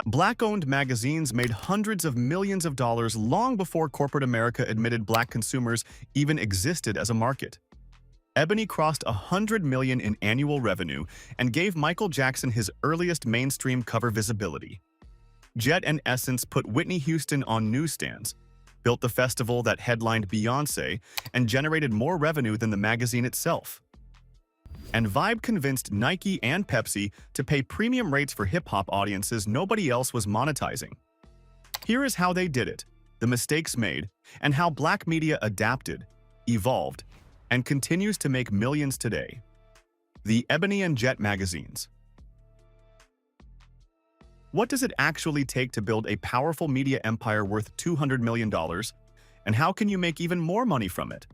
Black-owned magazines made hundreds of millions of dollars long before corporate America admitted black consumers even existed as a market. Ebony crossed $100 million in annual revenue and gave Michael Jackson his earliest mainstream cover visibility. Jet and Essence put Whitney Houston on newsstands, built the festival that headlined Beyoncé, and generated more revenue than the magazine itself. And Vibe convinced Nike and Pepsi to pay premium rates for hip-hop audiences nobody else was monetizing. Here is how they did it, the mistakes made, and how black media adapted, evolved, and continues to make millions today. The Ebony and Jet Magazines. What does it actually take to build a powerful media empire worth $200 million, and how can you make even more money from it?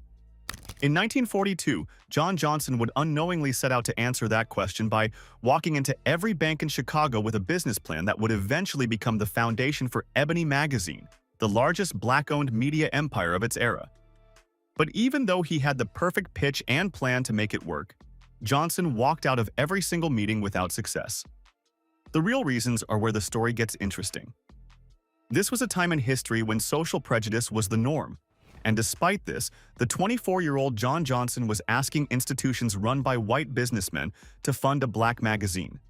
In 1942, John Johnson would unknowingly set out to answer that question by walking into every bank in Chicago with a business plan that would eventually become the foundation for Ebony Magazine, the largest black-owned media empire of its era. But even though he had the perfect pitch and plan to make it work, Johnson walked out of every single meeting without success. The real reasons are where the story gets interesting. This was a time in history when social prejudice was the norm. And despite this, the 24-year-old John Johnson was asking institutions run by white businessmen to fund a black magazine.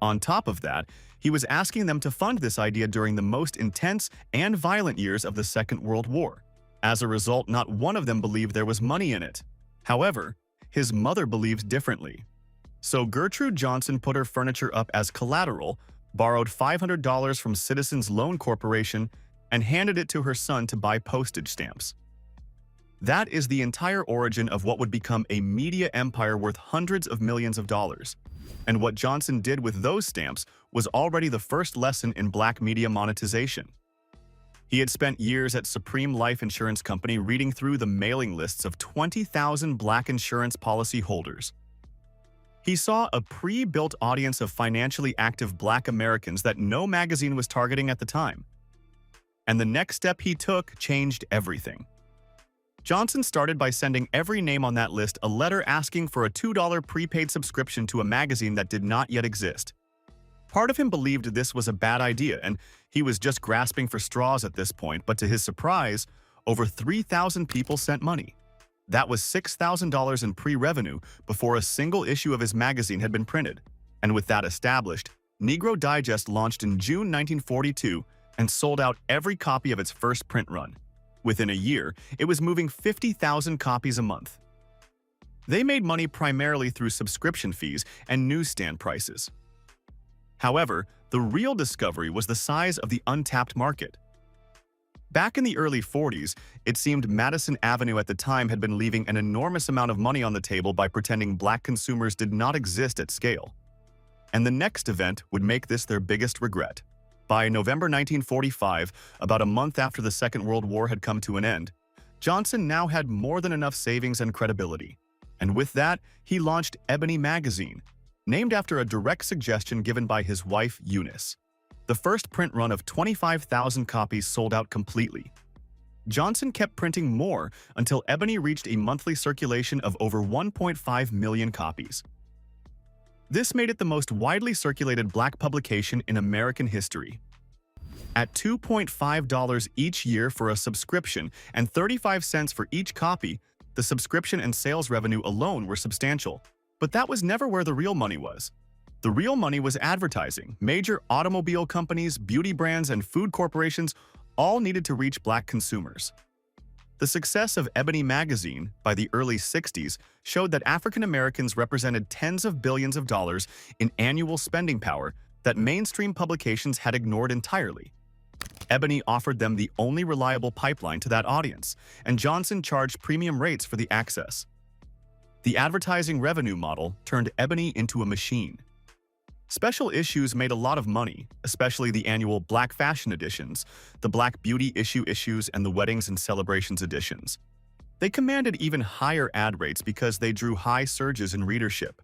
On top of that, he was asking them to fund this idea during the most intense and violent years of the Second World War. As a result, not one of them believed there was money in it. However, his mother believed differently. So Gertrude Johnson put her furniture up as collateral, borrowed $500 from Citizens Loan Corporation, and handed it to her son to buy postage stamps. That is the entire origin of what would become a media empire worth hundreds of millions of dollars. And what Johnson did with those stamps was already the first lesson in black media monetization. He had spent years at Supreme Life Insurance Company reading through the mailing lists of 20,000 black insurance policy holders. He saw a pre-built audience of financially active black Americans that no magazine was targeting at the time. And the next step he took changed everything. Johnson started by sending every name on that list a letter asking for a $2 prepaid subscription to a magazine that did not yet exist. Part of him believed this was a bad idea, and he was just grasping for straws at this point, but to his surprise, over 3,000 people sent money. That was $6,000 in pre-revenue before a single issue of his magazine had been printed. And with that established, Negro Digest launched in June 1942 and sold out every copy of its first print run. Within a year, it was moving 50,000 copies a month. They made money primarily through subscription fees and newsstand prices. However, the real discovery was the size of the untapped market. Back in the early 40s, it seemed Madison Avenue at the time had been leaving an enormous amount of money on the table by pretending black consumers did not exist at scale. And the next event would make this their biggest regret. By November 1945, about a month after the Second World War had come to an end, Johnson now had more than enough savings and credibility. And with that, he launched Ebony Magazine, named after a direct suggestion given by his wife, Eunice. The first print run of 25,000 copies sold out completely. Johnson kept printing more until Ebony reached a monthly circulation of over 1.5 million copies. This made it the most widely circulated black publication in American history. At $2.5 each year for a subscription and 35 cents for each copy, the subscription and sales revenue alone were substantial. But that was never where the real money was. The real money was advertising. Major automobile companies, beauty brands, and food corporations all needed to reach black consumers. The success of Ebony Magazine by the early 60s showed that African Americans represented tens of billions of dollars in annual spending power that mainstream publications had ignored entirely. Ebony offered them the only reliable pipeline to that audience, and Johnson charged premium rates for the access. The advertising revenue model turned Ebony into a machine. Special issues made a lot of money, especially the annual Black Fashion editions, the Black Beauty issues, and the Weddings and Celebrations editions. They commanded even higher ad rates because they drew high surges in readership.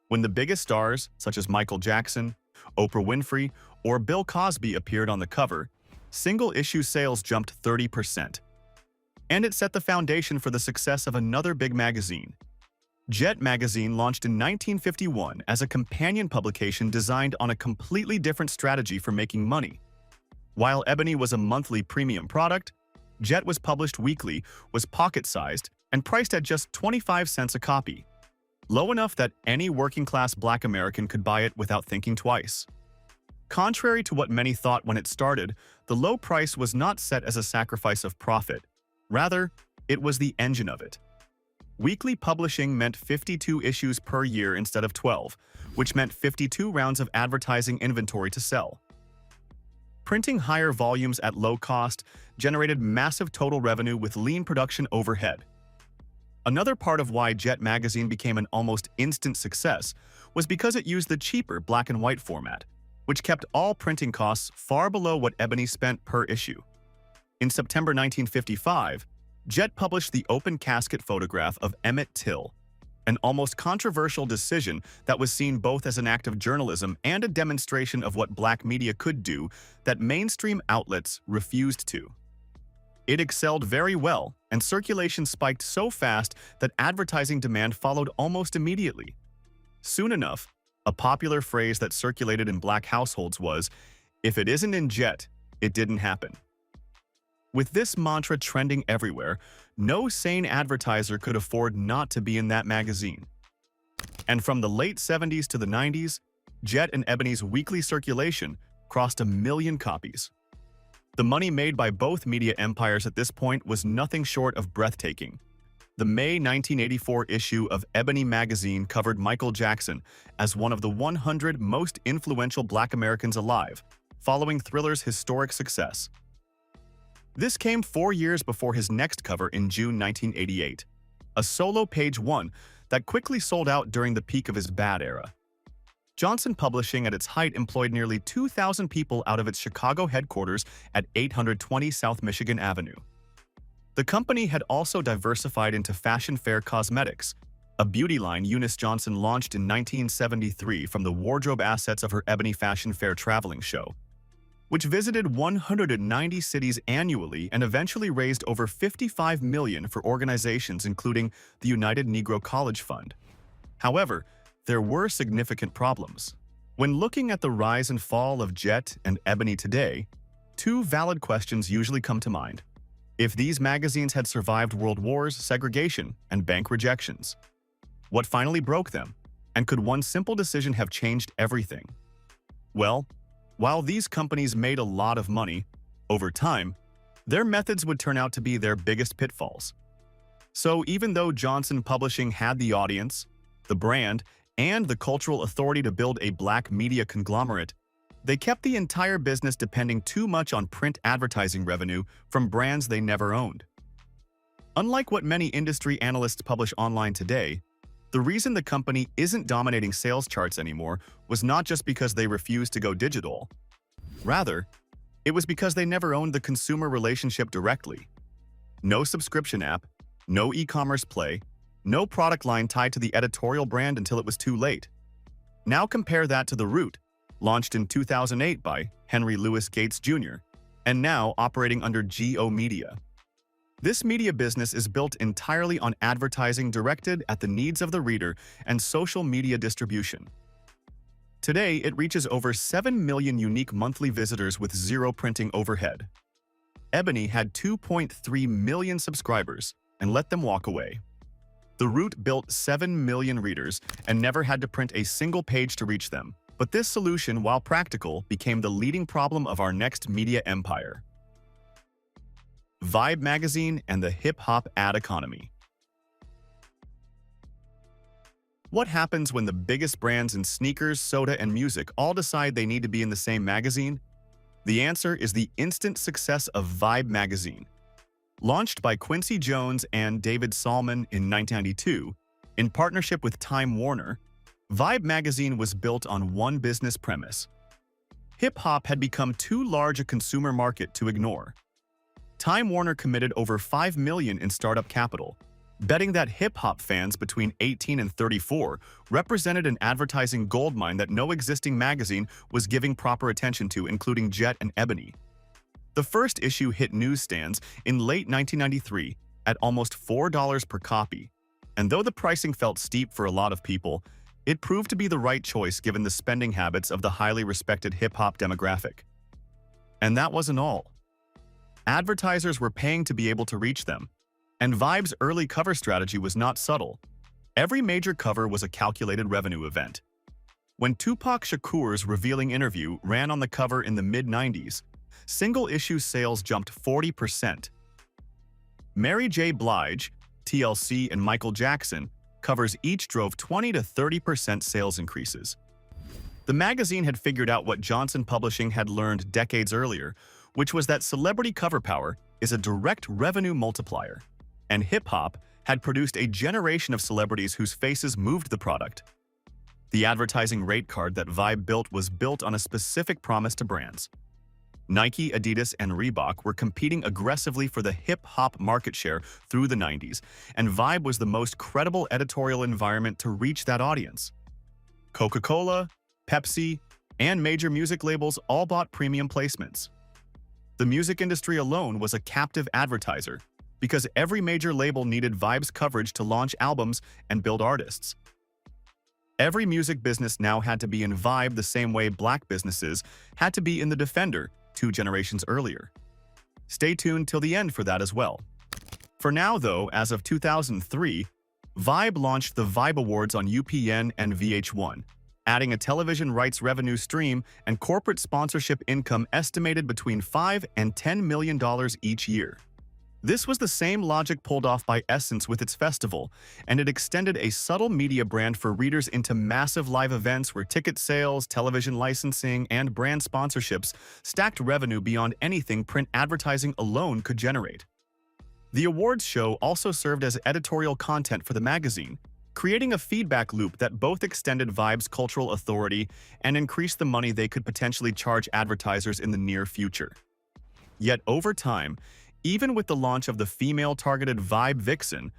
When the biggest stars, such as Michael Jackson, Oprah Winfrey, or Bill Cosby appeared on the cover, single-issue sales jumped 30%. And it set the foundation for the success of another big magazine. Jet Magazine launched in 1951 as a companion publication designed on a completely different strategy for making money. While Ebony was a monthly premium product, Jet was published weekly, was pocket-sized, and priced at just 25 cents a copy, low enough that any working-class Black American could buy it without thinking twice. Contrary to what many thought when it started, the low price was not set as a sacrifice of profit. Rather, it was the engine of it. Weekly publishing meant 52 issues per year instead of 12, which meant 52 rounds of advertising inventory to sell. Printing higher volumes at low cost generated massive total revenue with lean production overhead. Another part of why Jet Magazine became an almost instant success was because it used the cheaper black and white format, which kept all printing costs far below what Ebony spent per issue. In September 1955, Jet published the open casket photograph of Emmett Till, an almost controversial decision that was seen both as an act of journalism and a demonstration of what Black media could do that mainstream outlets refused to. It excelled very well, and circulation spiked so fast that advertising demand followed almost immediately. Soon enough, a popular phrase that circulated in Black households was, "If it isn't in Jet, it didn't happen." With this mantra trending everywhere, no sane advertiser could afford not to be in that magazine. And from the late 70s to the 90s, Jet and Ebony's weekly circulation crossed 1 million copies. The money made by both media empires at this point was nothing short of breathtaking. The May 1984 issue of Ebony Magazine covered Michael Jackson as one of the 100 most influential Black Americans alive, following Thriller's historic success. This came 4 years before his next cover in June 1988, a solo page one that quickly sold out during the peak of his bad era. Johnson Publishing at its height employed nearly 2,000 people out of its Chicago headquarters at 820 South Michigan Avenue. The company had also diversified into fashion fair cosmetics, a beauty line Eunice Johnson launched in 1973 from the wardrobe assets of her Ebony Fashion Fair traveling show, which visited 190 cities annually and eventually raised over $55 million for organizations including the United Negro College Fund. However, there were significant problems. When looking at the rise and fall of Jet and Ebony today, two valid questions usually come to mind. If these magazines had survived world wars, segregation, and bank rejections, what finally broke them? And could one simple decision have changed everything? Well, while these companies made a lot of money, over time, their methods would turn out to be their biggest pitfalls. So even though Johnson Publishing had the audience, the brand, and the cultural authority to build a Black media conglomerate, they kept the entire business depending too much on print advertising revenue from brands they never owned. Unlike what many industry analysts publish online today, the reason the company isn't dominating sales charts anymore was not just because they refused to go digital. Rather, it was because they never owned the consumer relationship directly. No subscription app, no e-commerce play, no product line tied to the editorial brand until it was too late. Now compare that to The Root, launched in 2008 by Henry Louis Gates Jr., and now operating under GO Media. This media business is built entirely on advertising directed at the needs of the reader and social media distribution. Today, it reaches over 7 million unique monthly visitors with zero printing overhead. Ebony had 2.3 million subscribers and let them walk away. The Root built 7 million readers and never had to print a single page to reach them. But this solution, while practical, became the leading problem of our next media empire. Vibe Magazine and the hip-hop ad economy. What happens when the biggest brands in sneakers, soda, and music all decide they need to be in the same magazine? The answer is the instant success of Vibe Magazine. Launched by Quincy Jones and David Salmon in 1992, in partnership with Time Warner, Vibe Magazine was built on one business premise. Hip-hop had become too large a consumer market to ignore. Time Warner committed over $5 million in startup capital, betting that hip-hop fans between 18 and 34 represented an advertising goldmine that no existing magazine was giving proper attention to, including Jet and Ebony. The first issue hit newsstands in late 1993 at almost $4 per copy, And though the pricing felt steep for a lot of people, it proved to be the right choice given the spending habits of the highly respected hip-hop demographic. And that wasn't all. Advertisers were paying to be able to reach them. And Vibe's early cover strategy was not subtle. Every major cover was a calculated revenue event. When Tupac Shakur's revealing interview ran on the cover in the mid-90s, single-issue sales jumped 40%. Mary J. Blige, TLC, and Michael Jackson covers each drove 20 to 30% sales increases. The magazine had figured out what Johnson Publishing had learned decades earlier, which was that celebrity cover power is a direct revenue multiplier. And hip-hop had produced a generation of celebrities whose faces moved the product. The advertising rate card that Vibe built was built on a specific promise to brands. Nike, Adidas, and Reebok were competing aggressively for the hip-hop market share through the 90s, and Vibe was the most credible editorial environment to reach that audience. Coca-Cola, Pepsi, and major music labels all bought premium placements. The music industry alone was a captive advertiser, because every major label needed Vibe's coverage to launch albums and build artists. Every music business now had to be in Vibe the same way black businesses had to be in the Defender 2 generations earlier. Stay tuned till the end for that as well. For now, though, as of 2003, Vibe launched the Vibe Awards on UPN and VH1, adding a television rights revenue stream and corporate sponsorship income estimated between $5 and $10 million each year. This was the same logic pulled off by Essence with its festival, and it extended a subtle media brand for readers into massive live events where ticket sales, television licensing, and brand sponsorships stacked revenue beyond anything print advertising alone could generate. The awards show also served as editorial content for the magazine, creating a feedback loop that both extended Vibe's cultural authority and increased the money they could potentially charge advertisers in the near future. Yet over time, even with the launch of the female-targeted Vibe Vixen,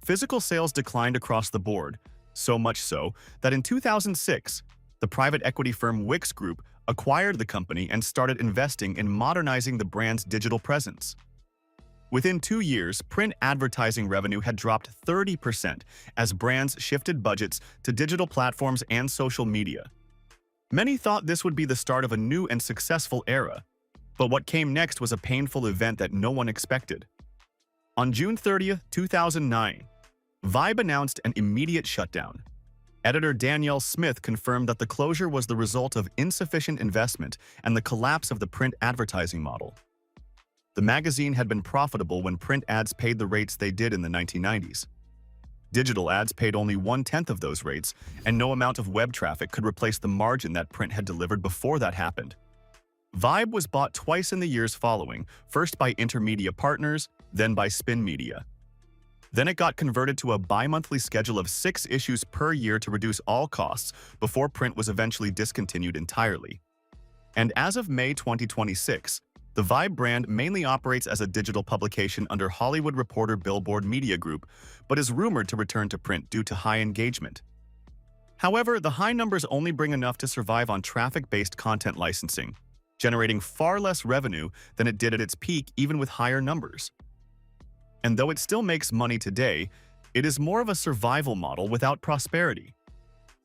physical sales declined across the board, so much so that in 2006, the private equity firm Wix Group acquired the company and started investing in modernizing the brand's digital presence. Within 2 years, print advertising revenue had dropped 30% as brands shifted budgets to digital platforms and social media. Many thought this would be the start of a new and successful era, but what came next was a painful event that no one expected. On June 30, 2009, Vibe announced an immediate shutdown. Editor Danielle Smith confirmed that the closure was the result of insufficient investment and the collapse of the print advertising model. The magazine had been profitable when print ads paid the rates they did in the 1990s. Digital ads paid only 1/10 of those rates, and no amount of web traffic could replace the margin that print had delivered before that happened. Vibe was bought twice in the years following, first by Intermedia Partners, then by Spin Media. Then it got converted to a bi-monthly schedule of 6 issues per year to reduce all costs before print was eventually discontinued entirely. And as of May 2026, the Vibe brand mainly operates as a digital publication under Hollywood Reporter Billboard Media Group, but is rumored to return to print due to high engagement. However, the high numbers only bring enough to survive on traffic-based content licensing, generating far less revenue than it did at its peak even with higher numbers. And though it still makes money today, it is more of a survival model without prosperity.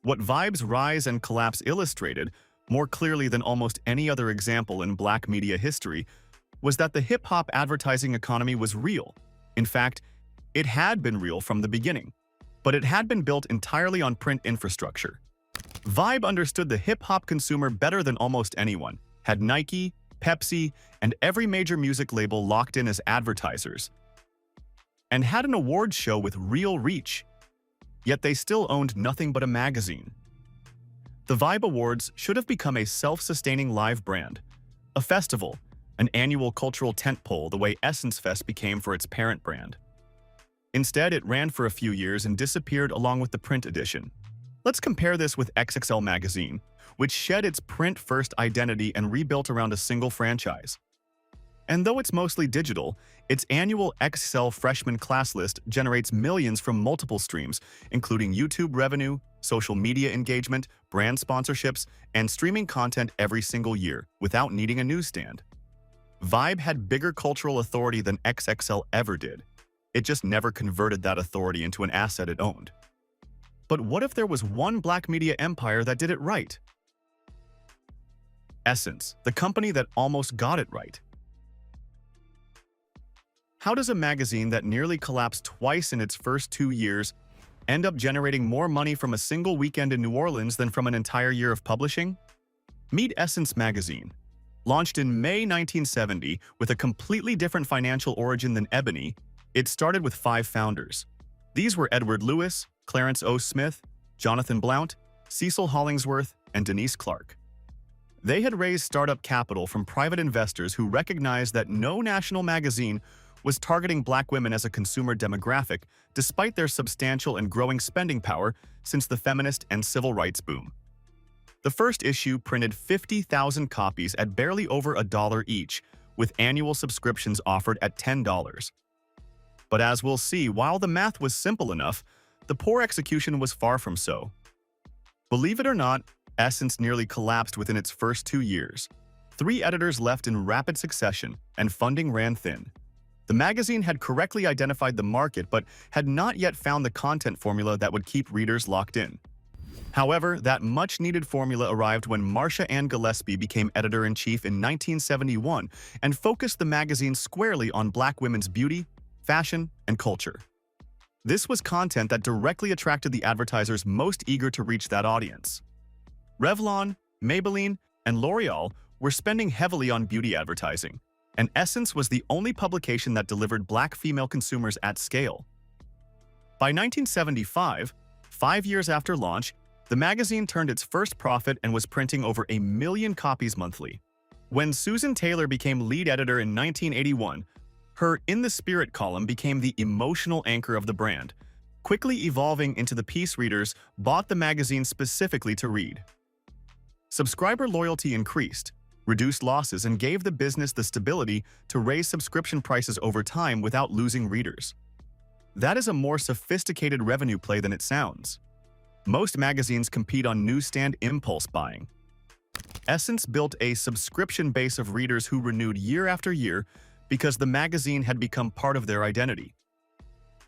What Vibe's rise and collapse illustrated, more clearly than almost any other example in black media history, was that the hip-hop advertising economy was real. In fact, it had been real from the beginning, but it had been built entirely on print infrastructure. Vibe understood the hip-hop consumer better than almost anyone, had Nike, Pepsi, and every major music label locked in as advertisers, and had an awards show with real reach. Yet they still owned nothing but a magazine. The Vibe Awards should have become a self-sustaining live brand, a festival, an annual cultural tentpole the way Essence Fest became for its parent brand. Instead, it ran for a few years and disappeared along with the print edition. Let's compare this with XXL Magazine, which shed its print-first identity and rebuilt around a single franchise. And though it's mostly digital, its annual XXL freshman class list generates millions from multiple streams, including YouTube revenue, social media engagement, brand sponsorships, and streaming content every single year, without needing a newsstand. Vibe had bigger cultural authority than XXL ever did. It just never converted that authority into an asset it owned. But what if there was one black media empire that did it right? Essence, the company that almost got it right. How does a magazine that nearly collapsed twice in its first 2 years end up generating more money from a single weekend in New Orleans than from an entire year of publishing? Meet Essence Magazine. Launched in May 1970 with a completely different financial origin than Ebony, it started with 5 founders. These were Edward Lewis, Clarence O. Smith, Jonathan Blount, Cecil Hollingsworth, and Denise Clark. They had raised startup capital from private investors who recognized that no national magazine was targeting black women as a consumer demographic despite their substantial and growing spending power since the feminist and civil rights boom. The first issue printed 50,000 copies at barely over $1 each, with annual subscriptions offered at $10. But as we'll see, while the math was simple enough, the poor execution was far from so. Believe it or not, Essence nearly collapsed within its first 2 years. 3 editors left in rapid succession, and funding ran thin. The magazine had correctly identified the market but had not yet found the content formula that would keep readers locked in. However, that much-needed formula arrived when Marcia Ann Gillespie became editor-in-chief in 1971 and focused the magazine squarely on black women's beauty, fashion, and culture. This was content that directly attracted the advertisers most eager to reach that audience. Revlon, Maybelline, and L'Oreal were spending heavily on beauty advertising, and Essence was the only publication that delivered black female consumers at scale. By 1975, 5 years after launch, the magazine turned its first profit and was printing over 1 million copies monthly. When Susan Taylor became lead editor in 1981, her In the Spirit column became the emotional anchor of the brand, quickly evolving into the piece readers bought the magazine specifically to read. Subscriber loyalty increased, reduced losses, and gave the business the stability to raise subscription prices over time without losing readers. That is a more sophisticated revenue play than it sounds. Most magazines compete on newsstand impulse buying. Essence built a subscription base of readers who renewed year after year because the magazine had become part of their identity.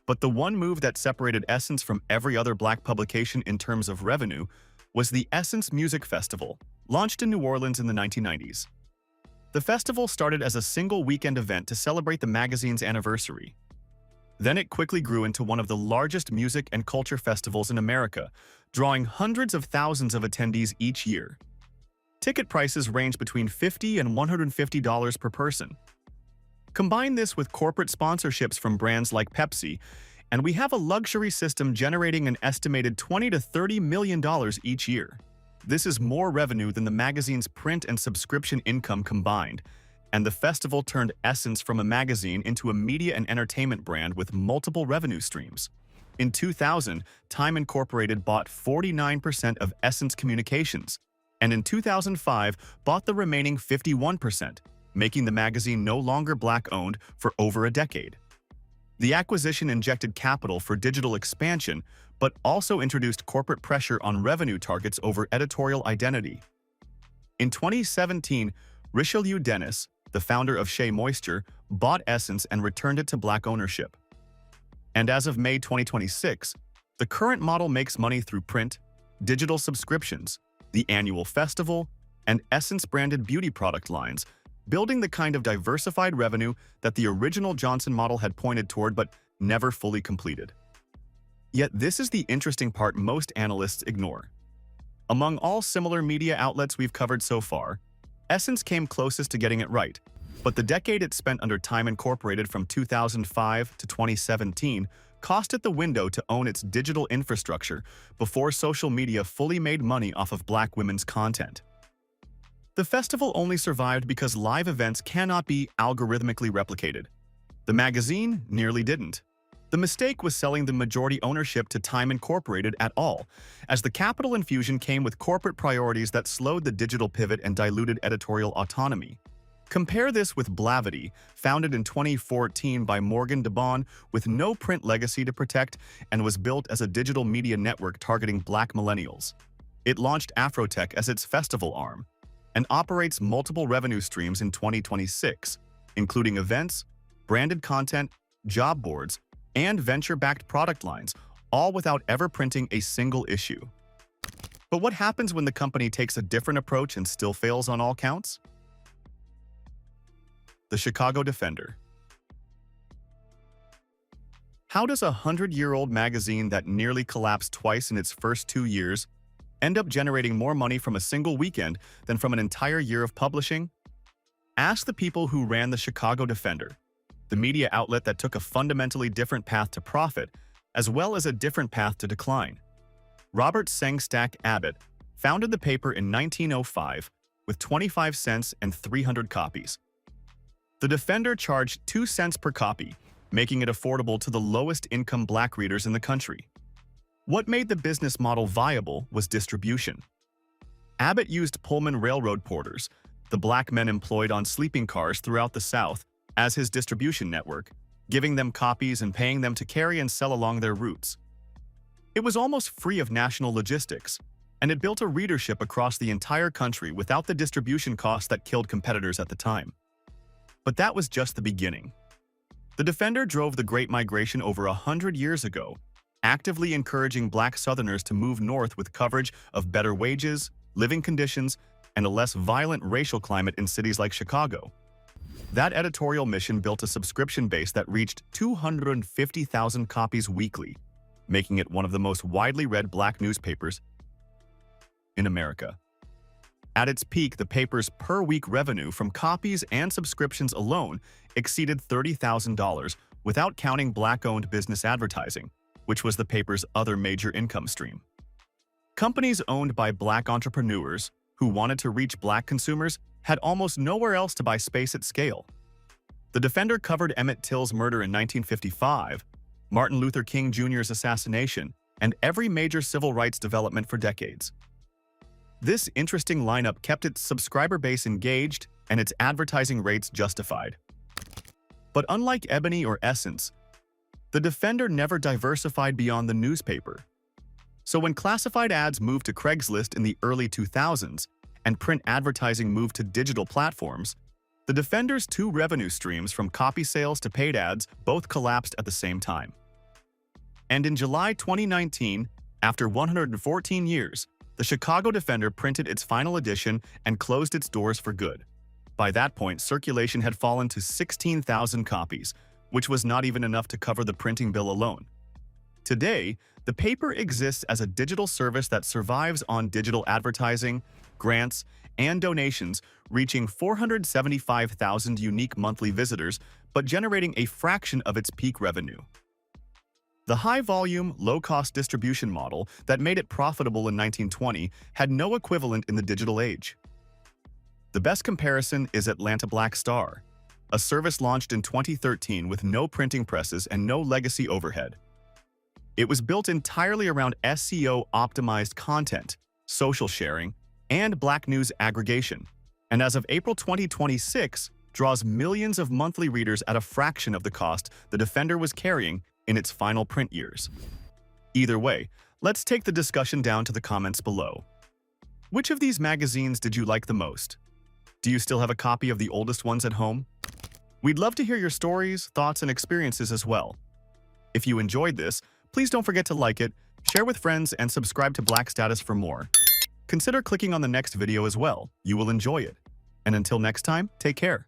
But the one move that separated Essence from every other black publication in terms of revenue was the Essence Music Festival, launched in New Orleans in the 1990s. The festival started as a single weekend event to celebrate the magazine's anniversary. Then it quickly grew into one of the largest music and culture festivals in America, drawing hundreds of thousands of attendees each year. Ticket prices range between $50 and $150 per person. Combine this with corporate sponsorships from brands like Pepsi, and we have a luxury system generating an estimated $20 to $30 million each year. This is more revenue than the magazine's print and subscription income combined, and the festival turned Essence from a magazine into a media and entertainment brand with multiple revenue streams. In 2000, Time Incorporated bought 49% of Essence Communications, and in 2005 bought the remaining 51%, making the magazine no longer black-owned for over a decade. The acquisition injected capital for digital expansion, but also introduced corporate pressure on revenue targets over editorial identity. In 2017, Richelieu Dennis, the founder of Shea Moisture, bought Essence and returned it to black ownership. And as of May 2026, the current model makes money through print, digital subscriptions, the annual festival, and Essence-branded beauty product lines, building the kind of diversified revenue that the original Johnson model had pointed toward but never fully completed. Yet this is the interesting part most analysts ignore. Among all similar media outlets we've covered so far, Essence came closest to getting it right, but the decade it spent under Time Incorporated from 2005 to 2017 cost it the window to own its digital infrastructure before social media fully made money off of black women's content. The festival only survived because live events cannot be algorithmically replicated. The magazine nearly didn't. The mistake was selling the majority ownership to Time Incorporated at all, as the capital infusion came with corporate priorities that slowed the digital pivot and diluted editorial autonomy. Compare this with Blavity, founded in 2014 by Morgan DeBaun with no print legacy to protect and was built as a digital media network targeting black millennials. It launched Afrotech as its festival arm and operates multiple revenue streams in 2026, including events, branded content, job boards, and venture-backed product lines, all without ever printing a single issue. But what happens when the company takes a different approach and still fails on all counts? The Chicago Defender. How does a 100-year-old magazine that nearly collapsed twice in its first 2 years end up generating more money from a single weekend than from an entire year of publishing? Ask the people who ran the Chicago Defender, the media outlet that took a fundamentally different path to profit, as well as a different path to decline. Robert Sengstack Abbott founded the paper in 1905 with 25 cents and 300 copies. The Defender charged 2 cents per copy, making it affordable to the lowest-income black readers in the country. What made the business model viable was distribution. Abbott used Pullman Railroad porters, the black men employed on sleeping cars throughout the South, as his distribution network, giving them copies and paying them to carry and sell along their routes. It was almost free of national logistics, and it built a readership across the entire country without the distribution costs that killed competitors at the time. But that was just the beginning. The Defender drove the Great Migration over 100 years ago, actively encouraging black Southerners to move north with coverage of better wages, living conditions, and a less violent racial climate in cities like Chicago. That editorial mission built a subscription base that reached 250,000 copies weekly, making it one of the most widely read black newspapers in America. At its peak, the paper's per-week revenue from copies and subscriptions alone exceeded $30,000 without counting black-owned business advertising, which was the paper's other major income stream. Companies owned by black entrepreneurs who wanted to reach black consumers had almost nowhere else to buy space at scale. The Defender covered Emmett Till's murder in 1955, Martin Luther King Jr.'s assassination, and every major civil rights development for decades. This interesting lineup kept its subscriber base engaged and its advertising rates justified. But unlike Ebony or Essence, the Defender never diversified beyond the newspaper. So when classified ads moved to Craigslist in the early 2000s and print advertising moved to digital platforms, the Defender's two revenue streams from copy sales to paid ads both collapsed at the same time. And in July 2019, after 114 years, the Chicago Defender printed its final edition and closed its doors for good. By that point, circulation had fallen to 16,000 copies, which was not even enough to cover the printing bill alone. Today, the paper exists as a digital service that survives on digital advertising, grants, and donations, reaching 475,000 unique monthly visitors, but generating a fraction of its peak revenue. The high-volume, low-cost distribution model that made it profitable in 1920 had no equivalent in the digital age. The best comparison is Atlanta Black Star, a service launched in 2013 with no printing presses and no legacy overhead. It was built entirely around SEO-optimized content, social sharing, and black news aggregation, and as of April 2026, draws millions of monthly readers at a fraction of the cost the Defender was carrying in its final print years. Either way, let's take the discussion down to the comments below. Which of these magazines did you like the most? Do you still have a copy of the oldest ones at home? We'd love to hear your stories, thoughts, and experiences as well. If you enjoyed this, please don't forget to like it, share with friends, and subscribe to Black Status for more. Consider clicking on the next video as well. You will enjoy it. And until next time, take care.